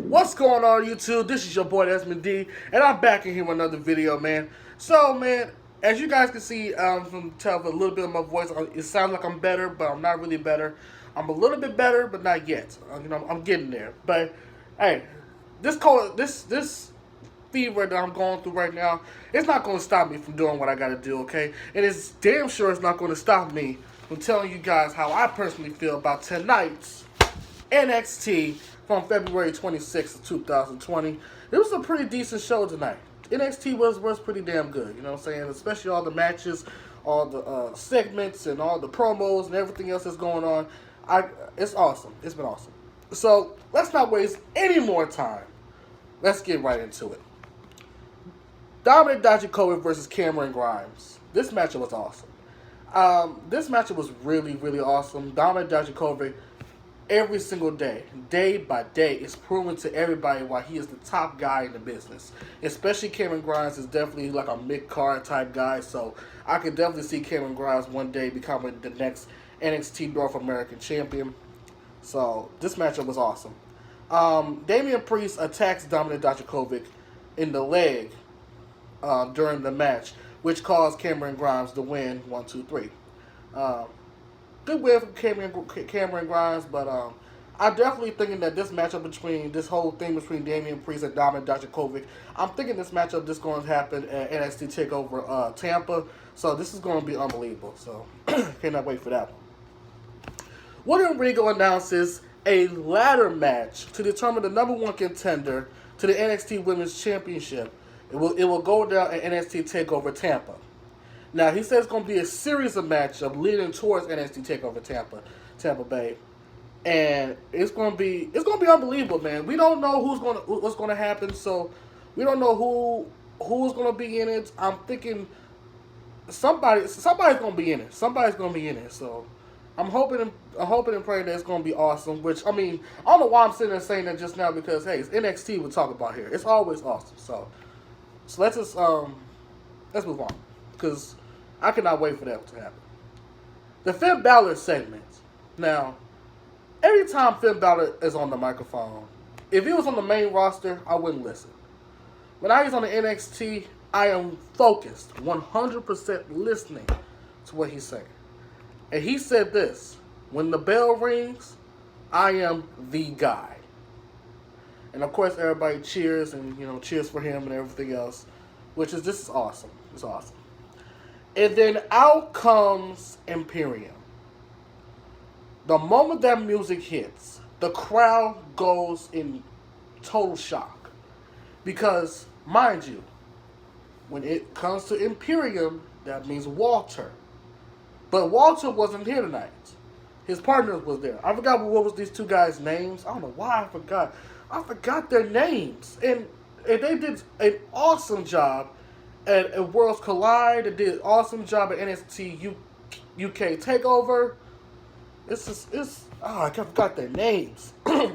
What's going on, YouTube? This is your boy Desmond D, and I'm back in here with another video, man. So, man, as you guys can see from tell a little bit of my voice, it sounds like I'm better, but I'm not really better. I'm a little bit better, but not yet. I'm getting there. But hey, this fever that I'm going through right now, it's not going to stop me from doing what I got to do. Okay, and it's damn sure it's not going to stop me from telling you guys how I personally feel about tonight's NXT from February 26th of 2020. It was a pretty decent show tonight. NXT was pretty damn good, you know what I'm saying? Especially all the matches, all the segments, and all the promos and everything else that's going on. It's awesome. It's been awesome. So let's not waste any more time. Let's get right into it. Dominic Dijakovic versus Cameron Grimes. This matchup was awesome. This matchup was really, really awesome. Dominic Dijakovic, every single day by day, is proving to everybody why he is the top guy in the business. Especially Cameron Grimes is definitely like a mid-card type guy, so I could definitely see Cameron Grimes one day becoming the next NXT North American champion. So this matchup was awesome. Damian Priest attacks Dominic Dijakovic in the leg during the match, which caused Cameron Grimes to win 1-2-3. Good win from Cameron Grimes, but I'm definitely thinking that this matchup this whole thing between Damian Priest and Dominic Dijakovic, I'm thinking this matchup is going to happen at NXT TakeOver Tampa, so this is going to be unbelievable, so cannot wait for that one. William Regal announces a ladder match to determine the number one contender to the NXT Women's Championship. It will go down at NXT TakeOver Tampa. Now, he says it's going to be a series of matchups leading towards NXT TakeOver Tampa Bay, and it's going to be unbelievable, man. We don't know what's going to happen, so we don't know who's going to be in it. I'm thinking somebody's going to be in it. Somebody's going to be in it. So I'm hoping and praying that it's going to be awesome. Which, I mean, I don't know why I'm sitting there saying that just now, because hey, it's NXT we're talking about here. It's always awesome. So let's just let's move on, because I cannot wait for that to happen. The Finn Balor segment. Now, every time Finn Balor is on the microphone, if he was on the main roster, I wouldn't listen. When I was on the NXT, I am focused, 100% listening to what he's saying. And he said this: when the bell rings, I am the guy. And of course, everybody cheers and cheers for him and everything else, this is awesome. It's awesome. And then out comes Imperium. The moment that music hits, the crowd goes in total shock. Because, mind you, when it comes to Imperium, that means Walter. But Walter wasn't here tonight. His partner was there. I forgot what was these two guys' names. I don't know why I forgot. I forgot their names. And they did an awesome job at Worlds Collide. They did an awesome job at NXT UK TakeOver. I forgot their names. But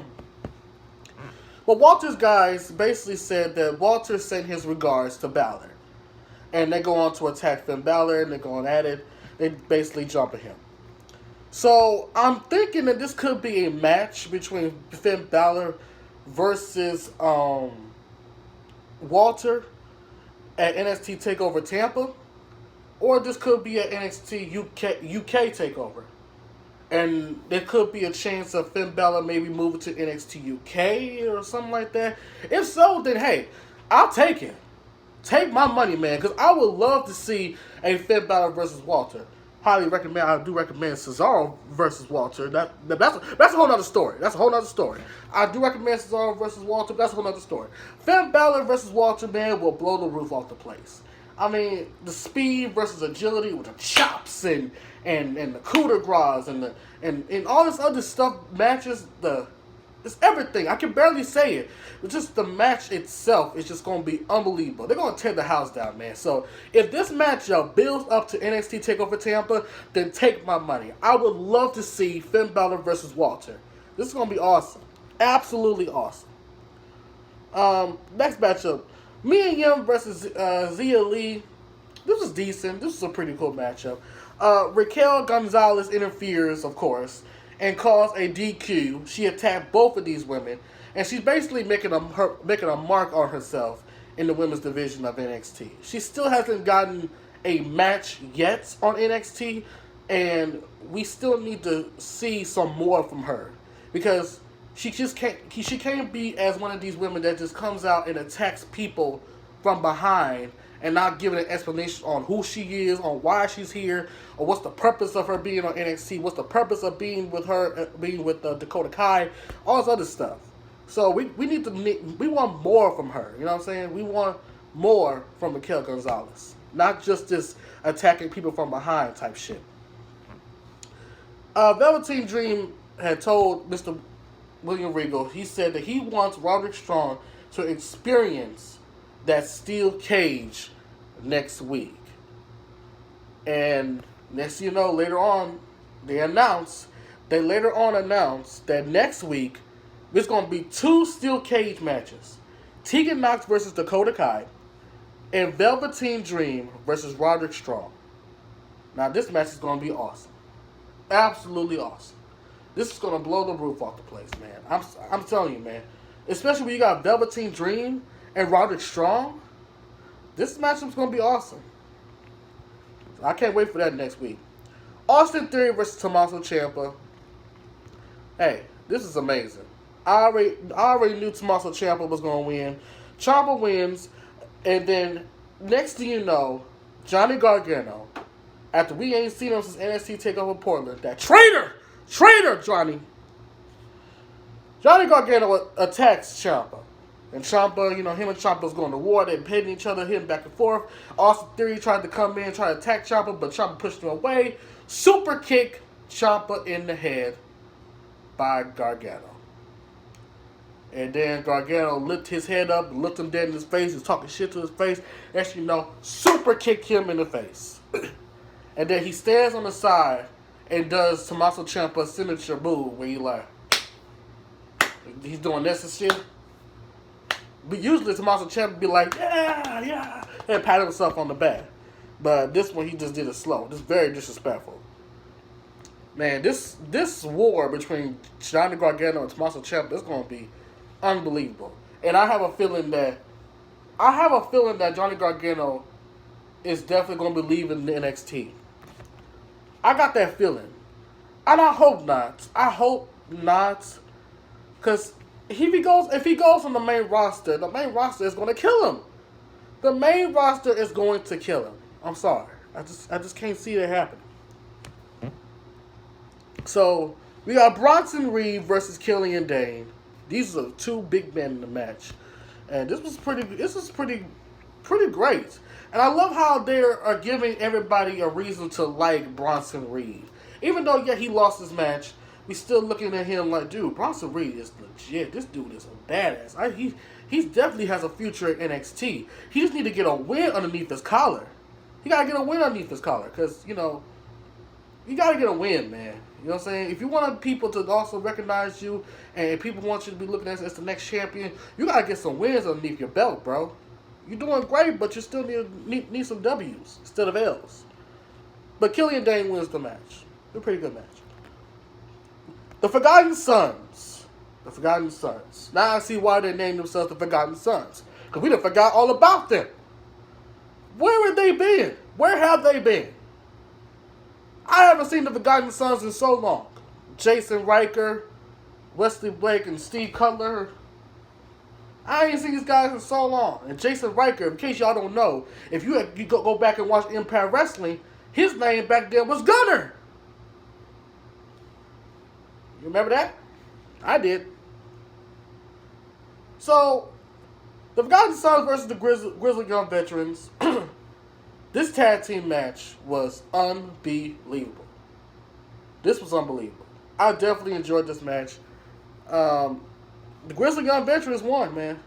Walter's guys basically said that Walter sent his regards to Balor. And they go on to attack Finn Balor, and they're going at it. They basically jump at him. So I'm thinking that this could be a match between Finn Balor versus Walter at NXT TakeOver Tampa, or this could be an NXT UK TakeOver, and there could be a chance of Finn Balor maybe moving to NXT UK or something like that. If so, then hey, I'll take it. Take my money, man, because I would love to see a Finn Balor versus Walter. I do recommend Cesaro versus Walter. That's a whole nother story. I do recommend Cesaro versus Walter. That's a whole nother story. Finn Balor versus Walter, man, will blow the roof off the place. I mean, the speed versus agility with the chops and the coup de grace and all this other stuff matches it's everything. I can barely say it. But just the match itself is just going to be unbelievable. They're going to tear the house down, man. So if this matchup builds up to NXT TakeOver Tampa, then take my money. I would love to see Finn Balor versus Walter. This is going to be awesome. Absolutely awesome. Next matchup. Mia Yim versus Zia Lee. This was decent. This was a pretty cool matchup. Raquel Gonzalez interferes, of course. and caused a DQ. She attacked both of these women, and she's basically making a mark on herself in the women's division of NXT. She still hasn't gotten a match yet on NXT, and we still need to see some more from her because she can't be as one of these women that just comes out and attacks people from behind and not giving an explanation on who she is, on why she's here, or what's the purpose of her being on NXT, what's the purpose of being with her, being with Dakota Kai, all this other stuff. So we want more from her. You know what I'm saying? We want more from Raquel Gonzalez, not just this attacking people from behind type shit. Velveteen Dream had told Mr. William Regal, he said that he wants Roderick Strong to experience that steel cage next week. And next thing you know, later on, they later on announced that next week there's going to be 2 steel cage matches. Tegan Nox versus Dakota Kai and Velveteen Dream versus Roderick Strong. Now this match is going to be awesome. Absolutely awesome. This is going to blow the roof off the place, man. I'm telling you, man. Especially when you got Velveteen Dream and Roderick Strong. This matchup is going to be awesome. So I can't wait for that next week. Austin Theory versus Tommaso Ciampa. Hey, this is amazing. I already knew Tommaso Ciampa was going to win. Ciampa wins, and then next thing you know, Johnny Gargano, after we ain't seen him since NXT TakeOver Portland, that traitor Johnny Gargano attacks Ciampa. And Ciampa, him and Ciampa was going to war. They pitting each other, hitting back and forth. Austin Theory tried to come in, try to attack Ciampa, but Ciampa pushed him away. Super kick Ciampa in the head by Gargano. And then Gargano lift his head up, looked him dead in his face. He's talking shit to his face. Next you know, super kick him in the face. And then he stands on the side and does Tommaso Ciampa's signature move where he's doing this and shit. But usually Tommaso Ciampa be like, yeah, and pat himself on the back. But this one he just did it slow. This is very disrespectful. Man, this war between Johnny Gargano and Tommaso Ciampa is going to be unbelievable. And I have a feeling that Johnny Gargano is definitely going to be leaving the NXT. I got that feeling. And I hope not. Because if he goes on the main roster is going to kill him. The main roster is going to kill him. I'm sorry. I just can't see it happening. So, we got Bronson Reed versus Killian Dane. These are 2 big men in the match. And this was pretty great. And I love how they are giving everybody a reason to like Bronson Reed. Even though, he lost his match, we still looking at him like, dude, Bronson Reed is legit. This dude is a badass. He definitely has a future at NXT. He just need to get a win underneath his collar. He got to get a win underneath his collar. Because, you got to get a win, man. You know what I'm saying? If you want people to also recognize you and people want you to be looking at as the next champion, you got to get some wins underneath your belt, bro. You're doing great, but you still need some W's instead of L's. But Killian Dane wins the match. A pretty good match. The Forgotten Sons. Now I see why they named themselves the Forgotten Sons. Because we done forgot all about them. Where have they been? Where have they been? I haven't seen the Forgotten Sons in so long. Jason Riker, Wesley Blake, and Steve Cutler. I ain't seen these guys in so long. And Jason Riker, in case y'all don't know, if you go back and watch Empire Wrestling, his name back then was Gunner. You remember that? I did. So, the Forgotten Sons versus the Grizzly Young Veterans. This tag team match was unbelievable. This was unbelievable. I definitely enjoyed this match. The Grizzly Young Veterans won, man.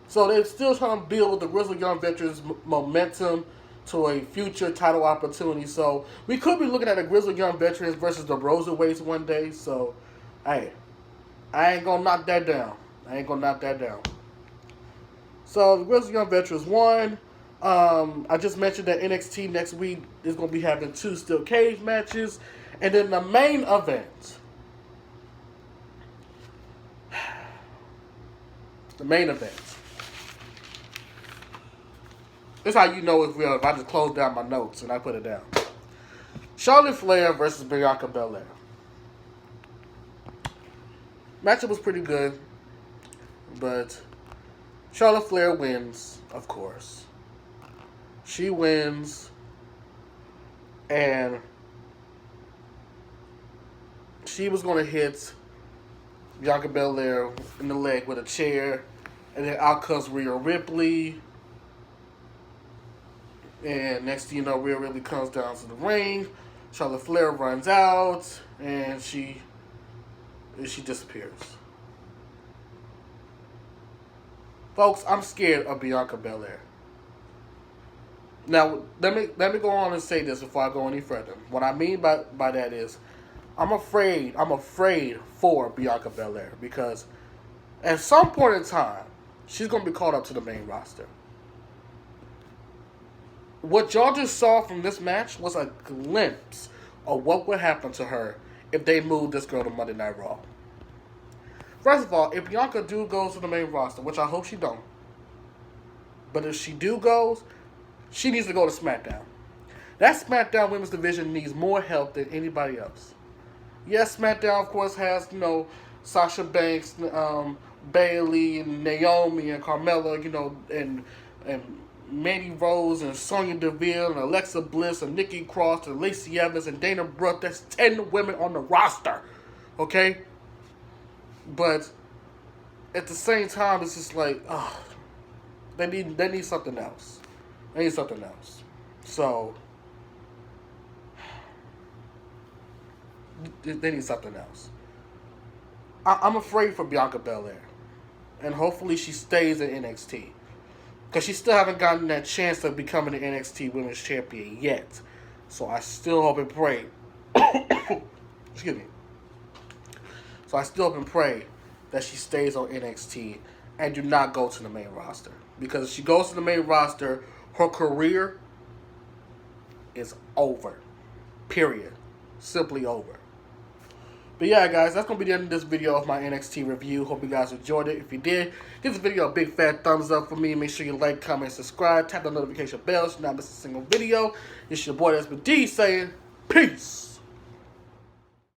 So they're still trying to build the Grizzly Young Veterans momentum to a future title opportunity. So we could be looking at the Grizzly Young Veterans versus the Roserweights one day. So, hey, I ain't going to knock that down. So the Grizzly Young Veterans won. I just mentioned that NXT next week is going to be having 2 steel cage matches. And then the main event. The main event. This is how you know it's real if I just close down my notes and I put it down. Charlotte Flair versus Bianca Belair. Matchup was pretty good, but Charlotte Flair wins, of course. She wins, and she was going to hit Bianca Belair in the leg with a chair, and then out comes Rhea Ripley. And next thing you know, Rhea Ripley comes down to the ring. Charlotte Flair runs out, and she disappears. Folks, I'm scared of Bianca Belair. Now, let me go on and say this before I go any further. What I mean by that is, I'm afraid for Bianca Belair because at some point in time, she's going to be called up to the main roster. What y'all just saw from this match was a glimpse of what would happen to her if they moved this girl to Monday Night Raw. First of all, if Bianca do goes to the main roster, which I hope she don't, but if she do goes, she needs to go to SmackDown. That SmackDown Women's Division needs more help than anybody else. Yes, SmackDown, of course, has, Sasha Banks, Bayley, and Naomi, and Carmella, and Mandy Rose, and Sonya Deville, and Alexa Bliss, and Nikki Cross, and Lacey Evans, and Dana Brooke. That's 10 women on the roster, okay? But at the same time, it's just like, they need something else. They need something else. So they need something else. I'm afraid for Bianca Belair, and hopefully she stays in NXT because she still haven't gotten that chance of becoming the NXT Women's Champion yet. So I still hope and pray. Excuse me. So I still hope and pray that she stays on NXT and do not go to the main roster. Because if she goes to the main roster, her career is over. Period. Simply over. But yeah, guys, that's going to be the end of this video of my NXT review. Hope you guys enjoyed it. If you did, give this video a big fat thumbs up for me. Make sure you like, comment, subscribe. Tap the notification bell so you not miss a single video. It's your boy, that's been D saying, peace.